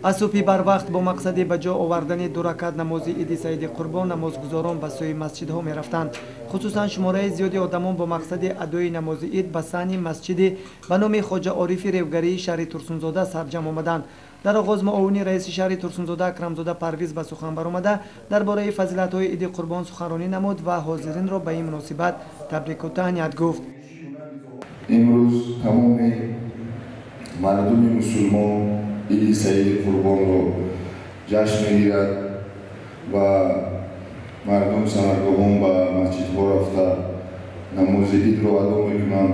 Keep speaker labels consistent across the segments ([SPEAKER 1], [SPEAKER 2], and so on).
[SPEAKER 1] از صبح بر وقت با مقصد به جا آوردن دو رکعت نماز عید سعید قربان نمازگزاران به سوی مسجدها می رفتند. خصوصا شماره زیادی آدمان با مقصد ادای نماز عید به صحن مسجد به نام خواجه عارف ریوگری شهر ترسونزاده سرجم آمدند. در آغاز معاون رئیس شهر ترسونزاده اکرمزاده پرویز به سخن برآمده درباره فضیلت‌های عید قربان سخنرانی نمود و حاضرین را به این مناسبت تبریک و تهنیت گفت.
[SPEAKER 2] امروز تمام مردم مسلمان عید سعید قربان رو جشن میگیرد و مردم سحرگاهان به مسجدها رفته نماز عید رو ادا میکنند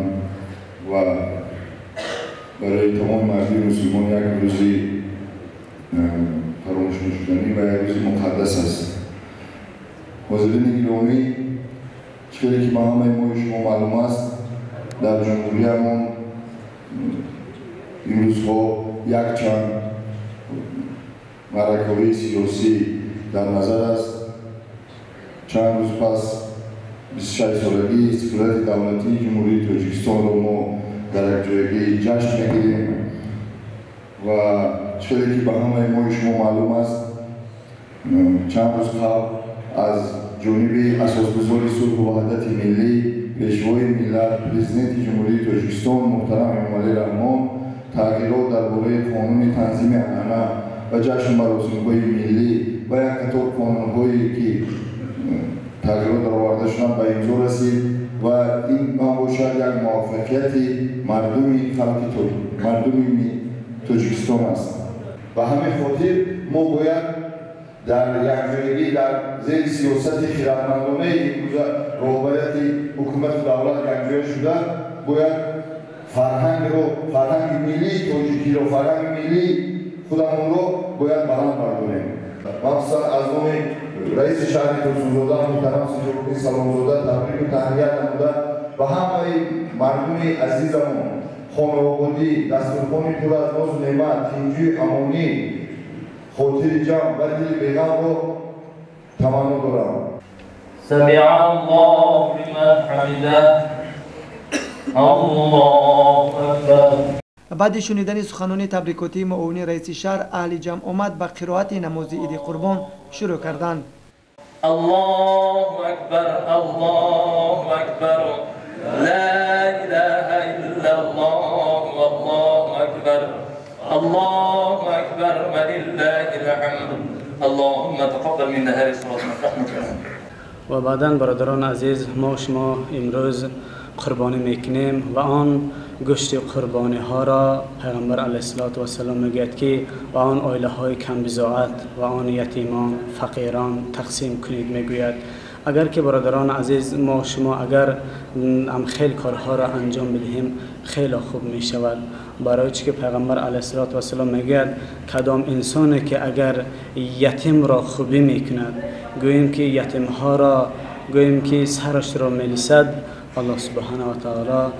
[SPEAKER 2] و برای تمام مردم مسلمان یک روزی فراموش نشدنی و یک روزی مقدس است. حاضرین گرامی، چیزی که به همه ما شما معلوم است، در جمهوریمون این روزها یک چند معرکه‌های سیاسی در نظر است. چند روز پس 26 سالگی استقلال دولتی جمهوری تاجیکستان را ما در یک جایگاه جشن میگیریم و چیزی که به همه ما شما معلوم است، چند روز قبل از جانب اساسگزار صلح و وحدت ملی پیشوای ملت پرزیدنت جمهوری تاجیکستان محترم امامعلی رحمان تغییرات درباره قانون تنظیم عنعنه و جشن مراسم‌های ملی و یک قطار قانون‌هایی که تغییرات درآورده شدند به امضا رسید و این باشد یک موفقیت مردم تاجیکستان است. و همین خاطر ما باید در یک جایگی در زیر سیاست خردمندانه امروز رهبریت حکومت دولت یک جای شده باید فرهنگ ملی تاجیکی رو فرهنگ ملی خودمون رو باید بلند برداریم. مخصوصا از نام رئیس شهر ترسونزاده محترم سیدالدین سلامزاده تبریک و تهنیت نموده و همه مردم عزیزمون خانوادگی دسترخوان پر از ناز و نعمت تینجوی امانی خاطر جمع و دل بیغم رو تمنا دارم.
[SPEAKER 3] سمع الله لمن حمده. الله اکبر.
[SPEAKER 1] بعد شنیدن سخنان تبریکاتی معاون رئیس شهر اهل جمع آمد به قرائت نماز عید قربان شروع کردند.
[SPEAKER 3] الله اکبر الله اکبر لا اله الا الله والله اکبر الله اکبر ولله الحمد اللهم تقبل منا هذه الصلاه.
[SPEAKER 4] و بعداً برادران عزیز، ما شما امروز قربانی میکنیم و آن گوشت قربانی ها را پیغمبر علیه السلام میگوید که و آن عائله های کم بضاعت و آن یتیمان فقیران تقسیم کنید میگوید. اگر که برادران عزیز ما شما اگر هم خیلی کارها را انجام بدهیم خیلی خوب می شود، برای چی که پیغمبر علیه السلام میگوید کدام انسانی که اگر یتیم را خوبی میکند گوییم که یتیم ها را گوییم که سرش را میلیسد، الله سبحانه و تعالی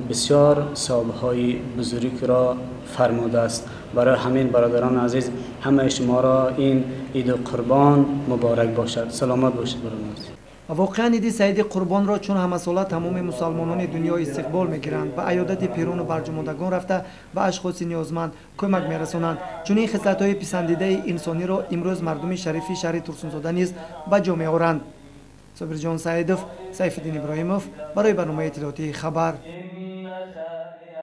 [SPEAKER 4] بسیار ثواب‌های بزرگ را فرموده است. برای همین برادران عزیز همه شما را این عید قربان مبارک باشد. سلامت باشید برادران عزیز.
[SPEAKER 1] واقعا عید سعید قربان را چون همه ساله تمام مسلمانان دنیا استقبال میگیرند و عیادت پیران و برجاماندگان رفته به اشخاص نیازمند کمک میرسانند. چون این خصلت‌های پسندیده انسانی را امروز مردم شریف شهر ترسونزاده نیز به جا میآورند. صابر جان سعیدوف، سیفالدین ابراهیموف برای برنامه اطلاعاتی خبر.